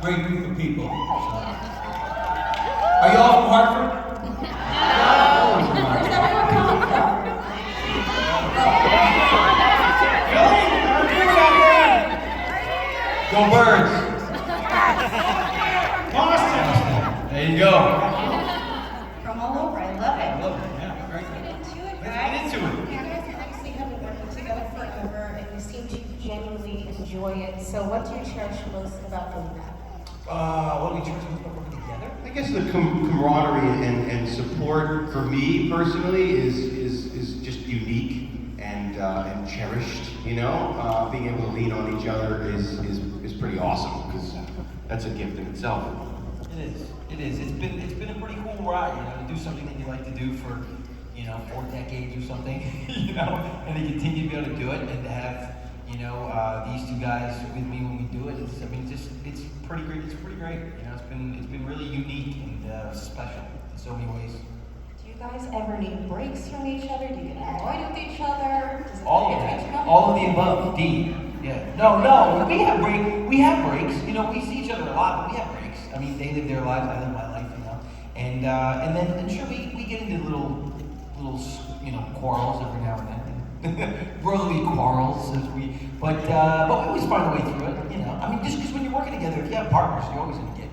great group of people. So. Are you all from Hartford? Where's everyone coming from? Go Birds! Boston! There you go. From all over, I love it. I love it, yeah, great. Get into it, Let's guys. get into it. You guys obviously have been working together forever, and you seem to genuinely enjoy it. So what do you cherish most about doing that? What do we cherish most about working together? I guess the camaraderie and support for me personally is just unique and cherished. You know, being able to lean on each other is pretty awesome because that's a gift in itself. It is. It is. It's been a pretty cool ride, you know, to do something that you like to do for, 4 decades or something, and to continue to be able to do it and to have, these two guys with me when we do it. It's pretty great. It's pretty great. It's been really unique and special in so many ways. Do you guys ever need breaks from each other? Do you get annoyed with each other? Does it All of irritate you? that. All of the above. D. Yeah. No. We have breaks. We see each other a lot, but we have breaks. I mean, they live their lives. I live my life. And then sure we get into little quarrels every now and then. Brotherly quarrels, but we always find a way through it. I mean, just because when you're working together, if you have partners, you're always going to get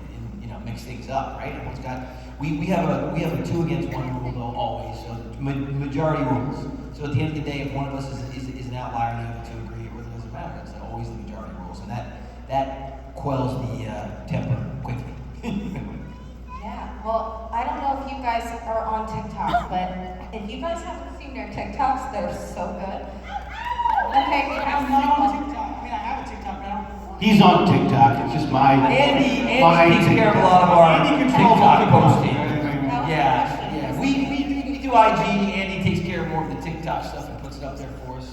mix things up, right? Everyone's got. We have a 2 against 1 rule though always. So majority rules. So at the end of the day, if one of us is an outlier and the other two agree, it really doesn't matter. It's always the majority rules, and that quells the temper quickly. Yeah, well, I don't know if you guys are on TikTok, but if you guys haven't seen their TikToks, they're so good. Okay, we have I'm not on one. TikTok. I mean, I have a TikTok now. He's on TikTok. It's just my Andy my takes care of a lot of our Andy controls TikTok all the posting. That was Yeah. the question. We do IG. Andy takes care of more of the TikTok stuff and puts it up there for us.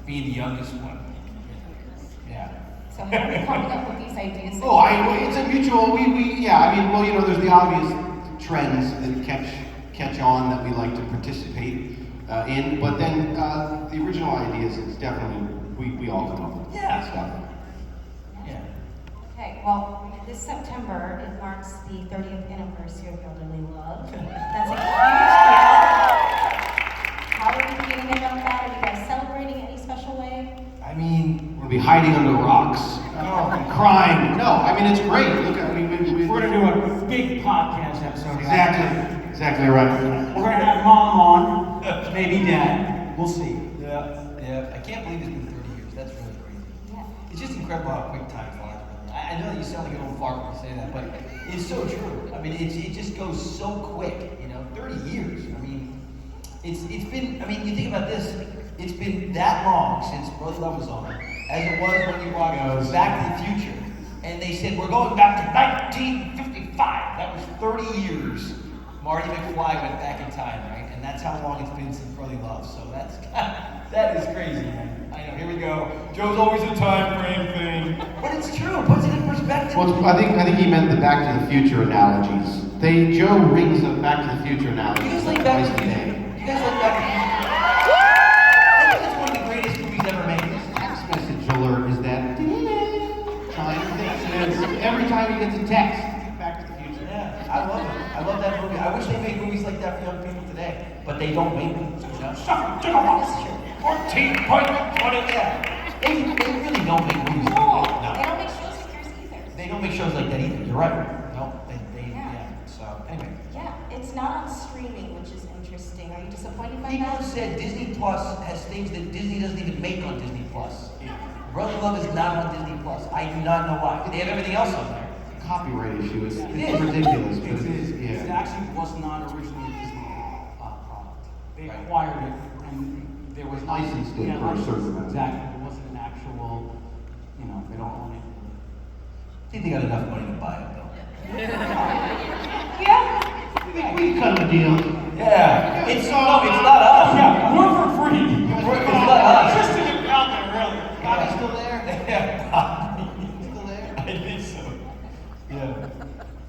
Being the youngest one. Yeah. So how are we coming up with these ideas? It's a mutual. There's the obvious trends that catch on that we like to participate in, but then the original ideas, it's definitely we all come up with stuff. Yeah. Okay, well, this September, it marks the 30th anniversary of Brotherly Love. That's a huge deal. How are you feeling about that? Are you guys celebrating any special way? I mean, We'll be hiding under rocks and crying. No, I mean it's great. Look, We're going to do a big podcast episode. exactly right. We're going to have Mom on, maybe Dad. We'll see. yeah. I can't believe it's been 30 years. That's really crazy. Yeah. It's just incredible how quick time flies. I know that you sound like an old fart when you say that, but it's so true. I mean, it just goes so quick. 30 years. I mean, it's been. I mean, you think about this. It's been that long since Brother Love was on, as it was when you watched Back to the Future, and they said we're going back to 1955. That was 30 years. Marty McFly went back in time, right? And that's how long it's been since Brotherly Love. So that is crazy, man. I know. Here we go. Joe's always a time frame thing, but it's true. It puts it in perspective. Well, I think he meant the Back to the Future analogies. Joe rings a Back to the Future analogy. You guys like Back to the Future? You guys like Back to the Future? I think it's one of the greatest movies ever made. Text message alert is that chime every time he gets a text. Back to the Future. Yeah, I love it. I love that movie. I wish they made movies like that for young people today, but they don't make them. Suffer to the box. 14.20. Yeah. They really don't make movies like No, that. they don't make shows like yours either. They don't make shows like that either. You're right. No, they Yeah. So anyway. Yeah, it's not on streaming, which is interesting. Are you disappointed by People that? have said Disney Plus has things that Disney doesn't even make on Disney Plus. Brother Love is not on Disney Plus. I do not know why. They have everything else on there. Copyright issue. It's is. ridiculous. But It actually was not originally a Disney product. They Right. acquired it, and there was Licensed it for a certain amount. Exactly. It wasn't an actual, they don't own it. I think they got enough money to buy it though. Yeah. we cut him a deal. Yeah. It's not us. Yeah, we're for free. It's not us. Just to get it out there, really. Bobby's still there? Yeah. Bobby. Still there? I think so. Yeah.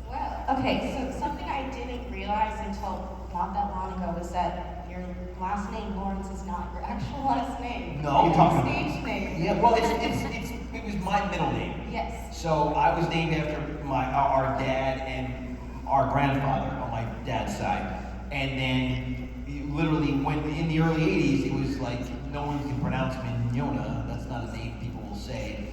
Well, okay, so something I didn't realize until not that long ago was that your last name, Lawrence, is not your actual last name. No. It's a stage name. Yeah. Well, it it was my middle name. Yes. So I was named after our dad and our grandfather on my dad's side. And then literally when in the early 80s, it was like no one can pronounce Mignona. That's not a name people will say.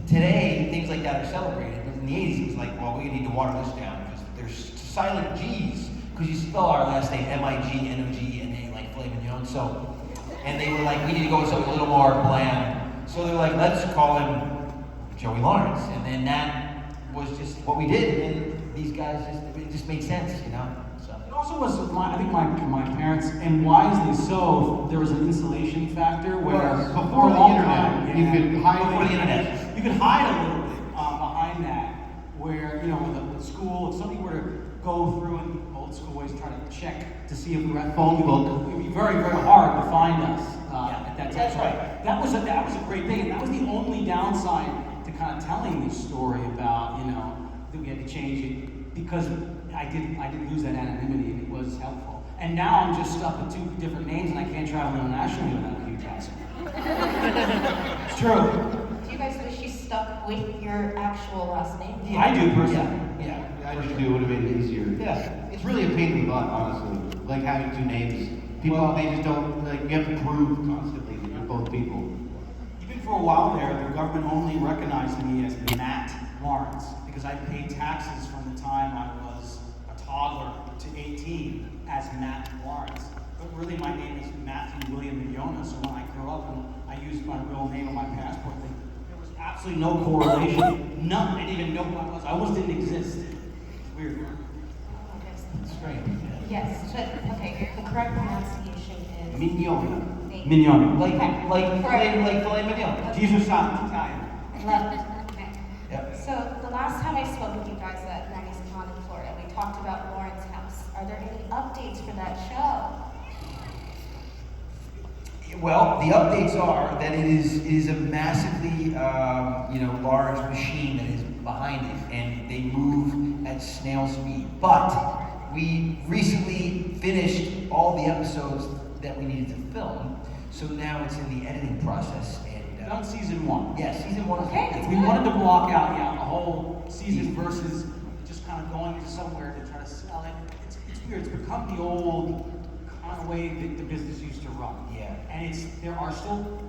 Today, things like that are celebrated. But in the 80s, it was like, well, we need to water this down because there's silent G's. Because you spell our last name Mignona, like filet mignon. So, and they were like, we need to go with something a little more bland. So they're like, let's call him Joey Lawrence. And then that was just what we did. And these guys it just made sense, you know? So. It also was, I think my parents, and wisely so, there was an insulation factor where Before the internet, you could hide Before the internet. You could hide a little bit behind that, where, you know, with school, if somebody were to go through in the old school ways, try to check to see if we were at phone book, it would be very, very hard to find us at that time. That's right. That was a great thing, and that was the only downside to kind of telling this story about, you know, that we had to change it, because I did lose that anonymity, and it was helpful. And now I'm just stuck with two different names, and I can't travel internationally without a huge hassle. It's true. Do you guys wish you stuck with your actual last name? Yeah, I do personally. Yeah. I just do, it would have made it easier. Yeah. It's really a pain in the butt, honestly. Like having two names. People, they just don't, like, you have to prove constantly that you're both people. Even for a while there, the government only recognized me as Matt Lawrence because I paid taxes from the time I was a toddler to 18 as Matt Lawrence. But really, my name is Matthew William Mignona, so when I grew up and I used my real name on my passport, there was absolutely no correlation. None. I didn't even know who I was. I almost didn't exist. It's weird. It's strange. Yes, but okay, the correct pronunciation is Mignona. Mignona. Like Correct. filet mignon. Jesus Santo, Italian. Love it. Okay. Yep. So the last time I spoke with you guys at 90s Con in Florida, we talked about Lauren's house. Are there any updates for that show? Well, the updates are that it is a massively large machine that is behind it, and they move at snail speed. But we recently finished all the episodes that we needed to film, so now it's in the editing process. And Done season 1. yeah, season 1 is Okay, that's We good. wanted to block out, a whole season versus just kind of going into somewhere to try to sell it. It's weird. It's become the old kind of way that the business used to run. Yeah. And there are still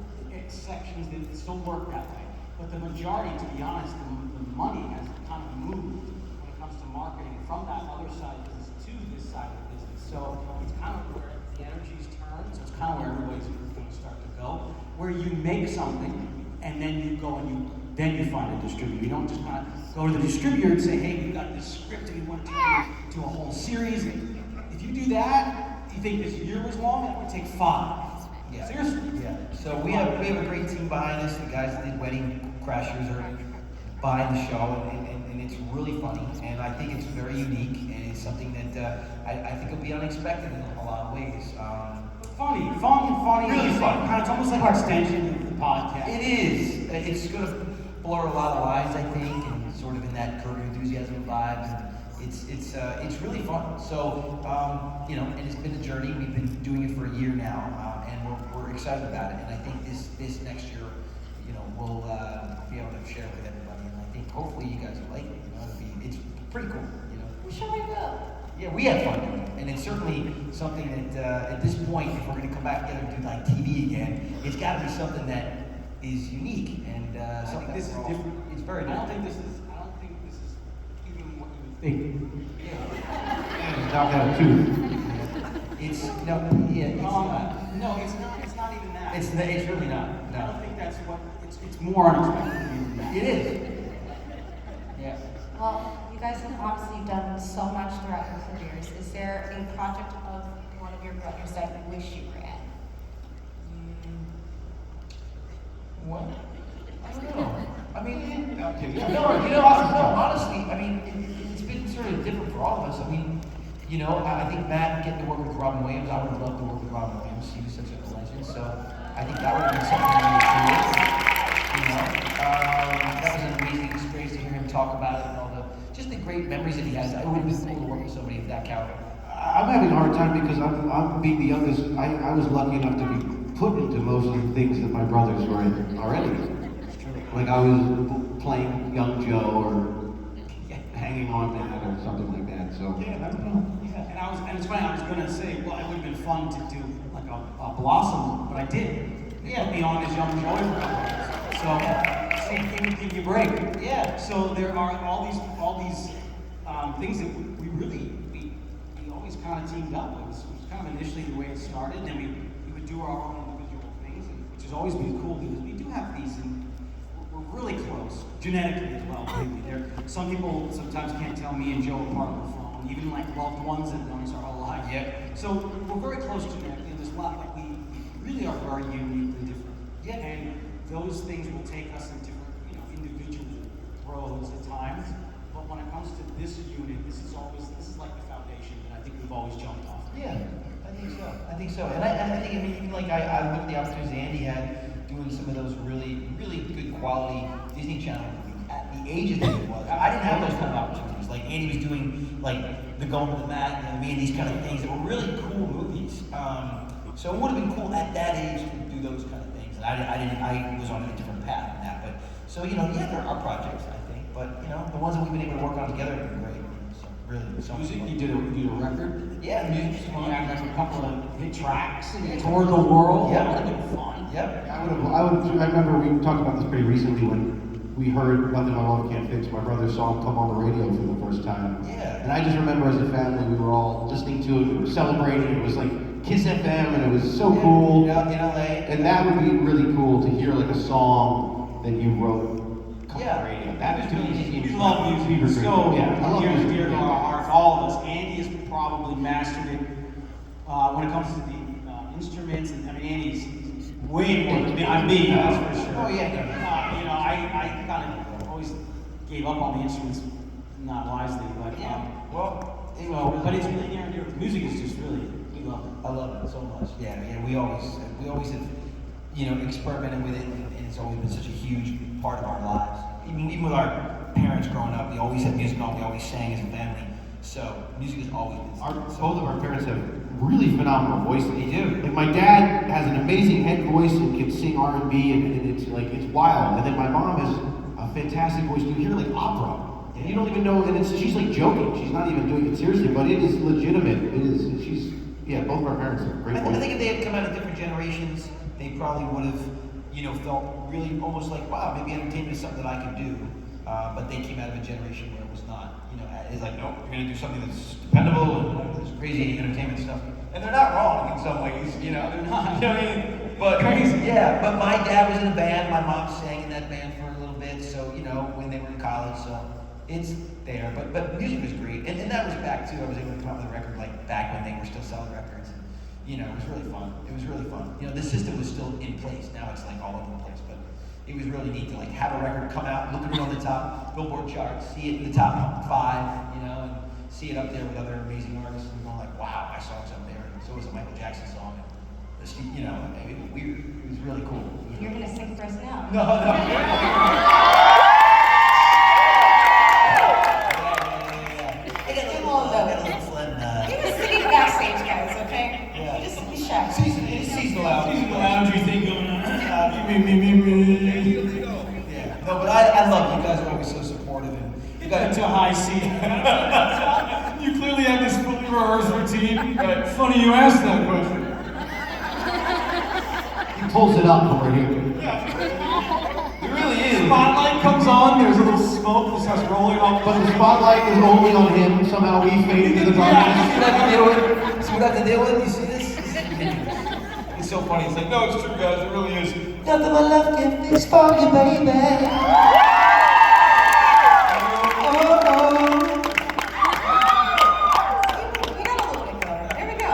sections that still work that way. But the majority, to be honest, the money has kind of moved when it comes to marketing from that other side of the business to this side of the business. So it's kind of where the energies turn. So it's kind of where everybody's going to start to go. Where you make something and then you go and you find a distributor. You don't just kind of go to the distributor and say, hey, we got this script and we want to turn it into a whole series. If you do that, you think this year was long, that would take 5. Yeah. Seriously? Yeah. So we have a great team behind us. The guys that did Wedding Crashers are behind the show, and it's really funny. And I think it's very unique, and it's something that I think will be unexpected in a lot of ways. Funny, Really fun. It's almost like an extension of the podcast. It is. It's going to blur a lot of lines, I think, and sort of in that Curb Your Enthusiasm vibe. And it's really fun. So and it's been a journey. We've been doing it for a year now, and we're excited about it. And I think this next year, we'll be able to share it with everybody. And I think hopefully you guys will like it. It's pretty cool. We sure will. Yeah, we had fun doing it, and it's certainly something that at this point, if we're going to come back together and do like TV again, it's got to be something that is unique and something this is different. It's very I don't different. think this is even what you would think. It's not got a tooth. It's it's not. No, it's not. It's not even that. It's really not. I No, don't think that's what. It's more unexpected than that. it is. Yeah. Well, you guys have obviously done so much throughout your careers. Is there a project of one of your brothers that you wish you were in? Well, I don't know. I mean, honestly, I mean, it's been sort of different for all of us. I mean, I think Matt getting to work with Robin Williams, I would have loved to work with Robin Williams. He was such a legend. So I think that would have been something really cool. That was an amazing experience to hear him talk about it and all just the great memories that he has. It would have been cool to work with somebody of that caliber. I'm having a hard time because I'm being the youngest. I was lucky enough to be put into most of the things that my brothers were in already. like I was playing young Joe or hanging on that or something like that. So Yeah, I don't know. Yeah, and it's funny. I was gonna say, well, it would have been fun to do like a Blossom, but I did. They put me on as young Joey for a couple of years. So it would give you a break. Yeah. So there are all these things that we always kind of teamed up. It was kind of initially the way it started, and then we would do our own individual things, which has always been cool because we do have these, and we're really close genetically as well. Some people sometimes can't tell me and Joe apart on the phone, even like loved ones that known us our whole life. Yeah. So we're very close genetically. There's a lot like we really are very uniquely different. Yeah. And those things will take us in different, individual roads at times. But when it comes to this unit, this is like the foundation that I think we've always jumped off. Yeah, I think so. And I think, even like I look at the opportunities Andy had doing some of those really, really good quality Disney Channel movies at the ages that it was. I didn't have those kind of opportunities. Like Andy was doing like the Going to the Mat and me and these kind of things that were really cool movies. So it would have been cool at that age to do those kind of things. And I was on a different path than that. But so there are projects I think, but the ones that we've been able to work on together have been great. So really, so Music, you did a record. yeah, music's You fun. had like a couple of hit tracks and you toured the world. Yeah. That would have been fun. Yep. I remember we talked about this pretty recently when we heard Nothing My Love Can't Fix. My brother's song come on the radio for the first time. Yeah. And I just remember as a family, we were all listening to it, we were celebrating. It was like Kiss FM, and it was so cool. Yeah, in LA. And that would be really cool to hear like a song that you wrote come Yeah. on the radio. That to me seems We love music. It's so yeah, I love near and music. dear to our hearts, all of us. Andy has probably mastered it when it comes to the instruments. And I mean, Andy's way more than me. That's for sure. Oh, yeah. I kind of always gave up on the instruments, not wisely, but but it's really near and dear. Music is just really, we love it. I love it so much. Yeah, we always have, experimented with it, and it's always been such a huge part of our lives. Even with our parents growing up, we always had music on. We always sang as a family. So music has always been. Both of our parents have really phenomenal voices. They do. Like my dad has an amazing head voice and can sing R&B, and it's wild. And then my mom has a fantastic voice. You hear like opera, and you don't even know. And she's like joking. She's not even doing it seriously, but it is legitimate. It is. Both of our parents have great I voices. think if they had come out of different generations, they probably would have, felt really almost like, wow, maybe entertainment is something that I could do. But they came out of a generation where it was not, it's like, nope, you're going to do something that's dependable and this crazy entertainment stuff. And they're not wrong in some ways, they're not, what I mean? But crazy. Yeah, but my dad was in a band, my mom sang in that band for a little bit, so, when they were in college, so it's there. But music was great. And that was back too, I was able to come out with a record like back when they were still selling records. And, it was really fun. It was really fun. The system was still in place. Now it's like all over the place, but it was really neat to like have a record come out, look at it on the top Billboard charts, see it in the top 5, and see it up there with other amazing artists, and going like, wow, my song's up there. And so was a Michael Jackson song. And it was weird. It was really cool. You're gonna sing for us now. No. You're just sitting backstage, guys, okay? Yeah. You just be shy. It's seasonal out. Loungy thing going on. Yeah. No, but I love you guys are always so supportive, and you Got guys to high C. You clearly have this fully rehearsed routine. Funny you asked that question. He pulls it up over here. It really is. Spotlight comes on, there's a little smoke that starts rolling off. But the spotlight is only on him. Somehow we fade into the darkness. See what I have to deal with? See what I have to deal with? You see this? This is ridiculous. It's so funny. It's like, no, it's true, guys. It really is. Nothing my love can fix for you, baby. We got a little bit going. There we go.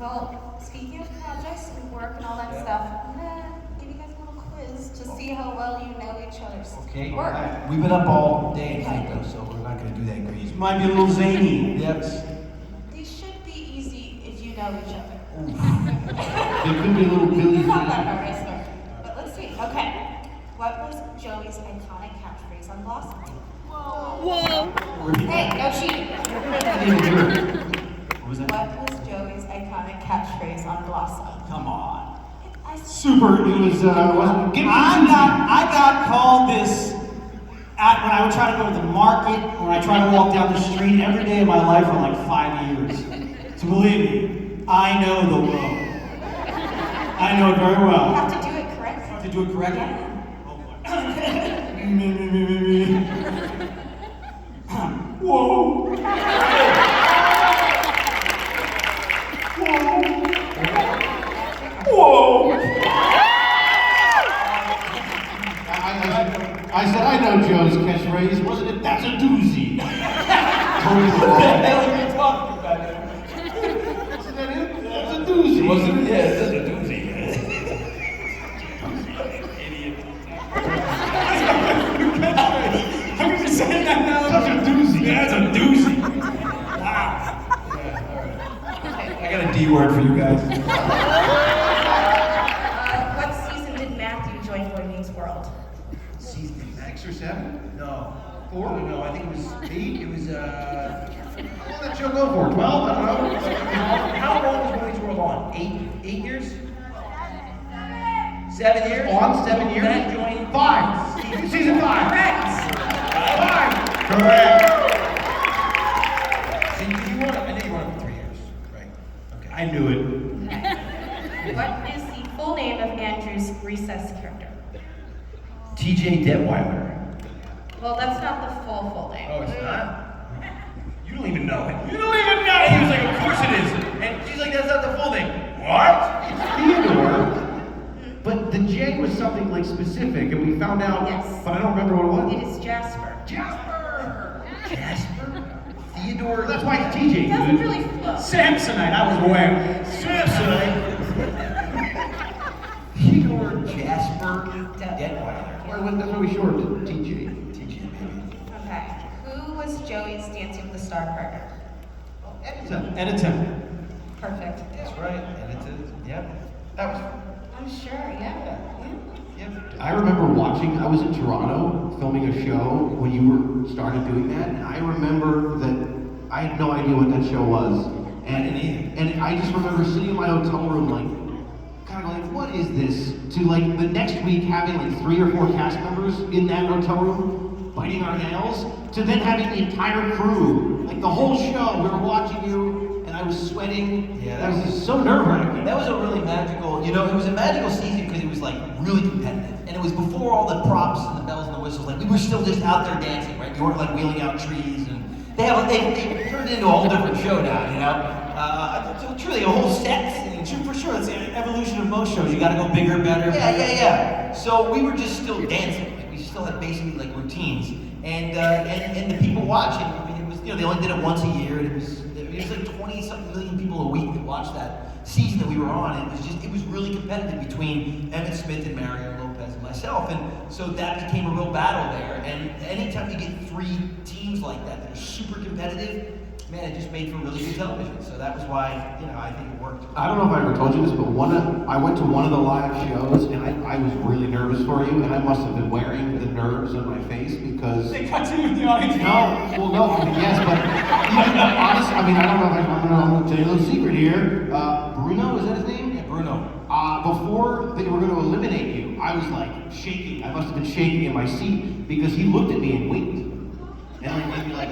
Well, speaking of projects and work and all that stuff, I'm gonna give you guys a little quiz to see how well you know each other's Okay. work. We've been up all day and night, though, so we're not going to do that great. Might be a little zany. Yep. These should be easy if you know each other. It could be a little Billy. It's not that hard, I swear. But let's see. Okay. What was Joey's iconic catchphrase on Blossom? Whoa. Hey, no cheating. What was that? What was Joey's iconic catchphrase on Blossom? Come on. I Super. It was. Wasn't. Give me I got I would try to go to the market, or I try to walk down the street every day of my life for like 5 years. So believe me, I know the road. I know it very You well. have to do it correctly. To do it correctly? Oh boy. Whoa. Whoa. I said, I know Joe's catchphrase, wasn't it? That's a doozy. Totally What the wrong. hell are you talking about? Isn't that it? That's a doozy. Wasn't it? Yeah, it's a doozy. I'm gonna say that now. Such a doozy. That's a doozy. Wow. Yeah, all right. I got a D word for you guys. What season did Matthew join Boy Meets World? Season 6 or 7? No. 4? No, I think it was 8. It was, What did that show go for? 12? I don't know. how long was Boy Meets World on? 8 years? 7 years? On 7 years? Matt joined 5. Season 5. Correct. 5. Correct. See, did you want it? I know you wanted it for 3 years. Right. Okay. I knew it. Okay. What is the full name of Andrew's recess character? TJ Detweiler. Well, that's not the full name. Oh, it's not? You don't even know it. You don't even know it. He was like, of course it is. And she's like, that's not the full name. What? Theodore. But the J was something like specific, and we found out, Yes. but I don't remember what it It was. is Jasper. Jasper! Jasper? Theodore? That's why it's TJ. It doesn't dude. really flow. Samsonite, I was aware. Samsonite. Theodore Jasper Detweiler. That's why we shortened it, TJ. TJ, baby. Okay. Who was Joey's Dancing with the Star partner? Edited. Editon. Perfect. That's right. Edited. Yep. That was. I'm sure, yeah. Yep. I remember watching, I was in Toronto filming a show when you were started doing that, and I remember that I had no idea what that show was. I didn't either. And I just remember sitting in my hotel room like, kind of like, what is this? To like the next week having like 3 or 4 cast members in that hotel room biting our nails, to then having the entire crew, like the whole show, we were watching you, and I was sweating. Yeah, that was just so nerve-wracking. That was a really magical, it was a magical season because it was like really competitive. And it was before all the props and the bells and the whistles. Like we were still just out there dancing, right? You weren't like wheeling out trees and they turned it into a whole different show now, So truly a whole set. And for sure, it's an evolution of most shows. You gotta go bigger, better. Yeah. So we were just still dancing. Like, we still had basically like routines. And the people watching, I mean, it was, they only did it once a year, and it was like 20-something million people a week that watched that season that we were on. And it was really competitive between Emmett Smith and Mario Lopez and myself. And so that became a real battle there. And anytime you get 3 teams like that are super competitive, man, it just made for really good television. So that was why, I think it worked. I don't know if I ever told you this, but I went to one of the live shows, and I was really nervous for you, and I must have been wearing the nerves on my face because... They cut you in the audience. No, I mean, yes, but honestly, I mean, I don't know if I'm going to tell you a little secret here. Bruno, is that his name? Yeah, Bruno. Before they were going to eliminate you, I was like shaking. I must have been shaking in my seat because he looked at me and winked. And like gave me like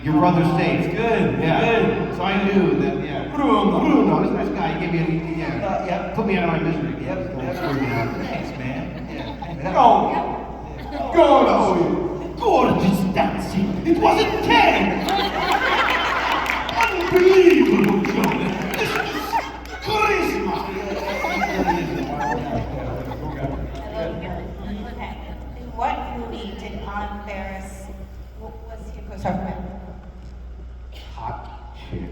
your brother stays. Good, yeah. So I knew that, yeah. Bruno, this nice guy. He gave me Yeah. put me out of my misery. Yep. Thanks, man. Yeah. Gorgeous dancing. It wasn't 10. Unbelievable, Joe. This is charisma. Okay. In what movie did Aunt Ferris, what was he a co-star with? Hot chick.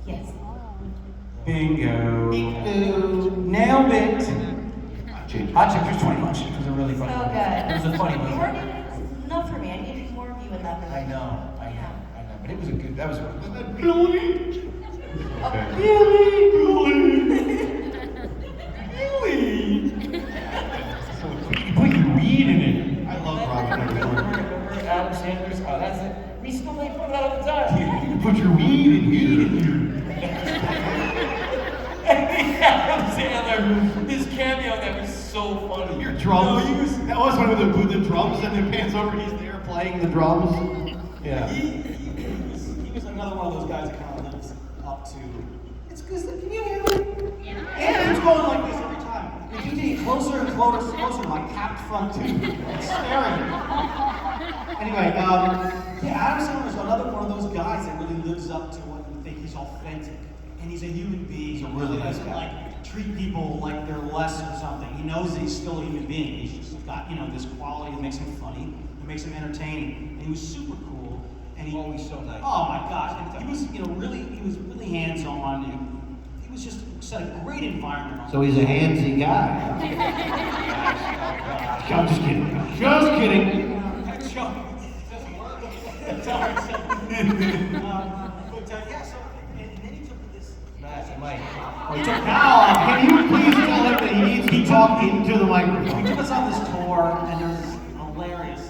Yes. Bingo. Nailed it. Hot chick. Hot Chick, here's 20 bucks. It was a really So funny good. movie. It was a funny You movie. weren't enough for me. I needed more of you in that movie. I know. But it was that was Wasn't that Billy? Okay. You put your weed in it. I love Robin. Remember Adam Sandler's? Oh, that's it. We still make fun of that all the time. You put your weed in here. Adam Sandler, his cameo that was so funny. Your drums. No, he was. That was when with the drums and their pants over. He's there playing the drums. Yeah. He was another one of those guys that kind of lives up to. It's because can you hear me? Yeah. It's going like this every time. It keeps getting closer and closer, to my capped front tooth. It's staring at me. Anyway, yeah, Adam Sandler is another one of those guys that really lives up to what you think. He's authentic, and he's a human being. He's a really nice doesn't, guy. like treat people like they're less or something. He knows that he's still a human being. He's just got this quality that makes him funny, that makes him entertaining, and he was super cool. And he Always so nice. Oh my gosh! And he was, really hands-on. He was just set a great environment. So he's a handsy guy. I'm just kidding. Just kidding. Yeah, so, and then he took this. Nice, Mike. Now, can you please tell him that he needs to talk into the microphone? He took us on this tour, and there was this hilarious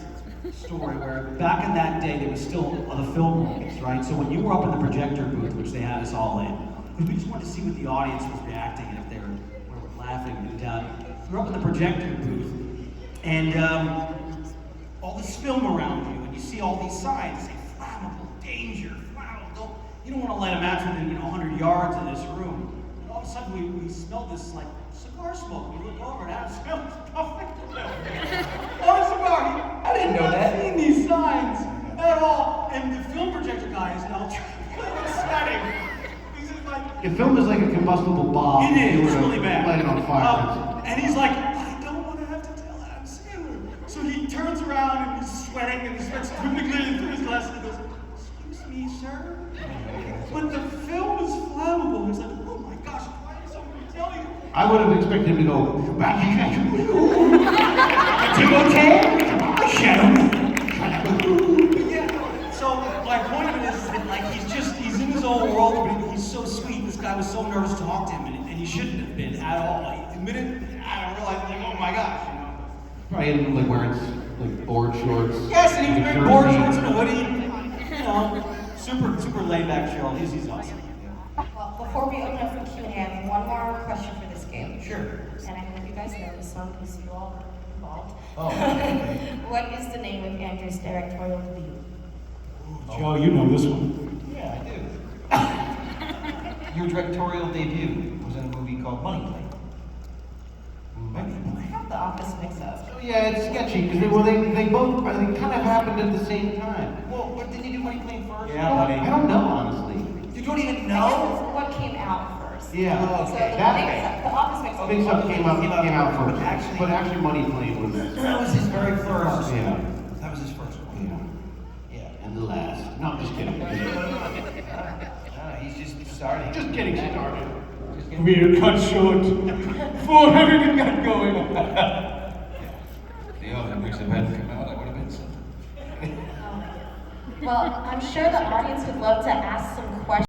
story where back in that day, there was still the film movies, right? So when you were up in the projector booth, which they had us all in, we just wanted to see what the audience was reacting and if they were laughing. And we were up in the projector booth, and all this film around you, and you see all these signs that say flammable, danger, flammable. You don't want to let them out within 100 yards of this room. And all of a sudden, we smelled this like cigar smoke. We look over and Adam Sandler's puffing on a cigar. I didn't know that. Seen these signs at all, and the film projector guy is now sweating. He's just like. The film is like a combustible bomb. It is. You It's were to really bad. Light it on fire. And he's like, I don't want to have to tell Adam Sandler. So he turns around and he's sweating and the sweat's dripping through his glasses and he goes, excuse me, sir? But the film is flammable. He's like, oh my gosh, why did somebody tell you? I would have expected him to go, Yeah. So my point of it is that like he's in his own world, but he's so sweet. This guy was so nervous to talk to him, and he shouldn't have been at all. Like, the minute I realized, like, oh my gosh, Probably in like wearing like board shorts. Yes, and he was and a wearing board jersey. shorts and a hoodie. Super laid back chill. He's awesome. Well, before we open up for Q&A, I have one more question for this game. Sure. And I hope you guys know this one because you all are involved. Oh, okay. What is the name of Andrew's directorial debut? Joe, you know this one. Yeah, I do. Your directorial debut was in a movie called Money Plane. I have the office mix up. Oh, yeah, it's sketchy because they both kind of happened at the same time. Well, but didn't you do Money Plane first? Yeah, buddy. I don't know honestly. You don't even I guess know? it's what came out first. Yeah, Oh, So okay. the That- mix-up, the office mix-up. Mix Up came out first, Actually- but actually Money Plane was. That was his very first. Yeah. That was his first one. Yeah. And the last. No, I'm just kidding. He's just starting. Just getting started. Just getting- We are cut short before everything got going. The other mix if hadn't come out, I would have been something. Well, I'm sure the audience would love to ask some questions.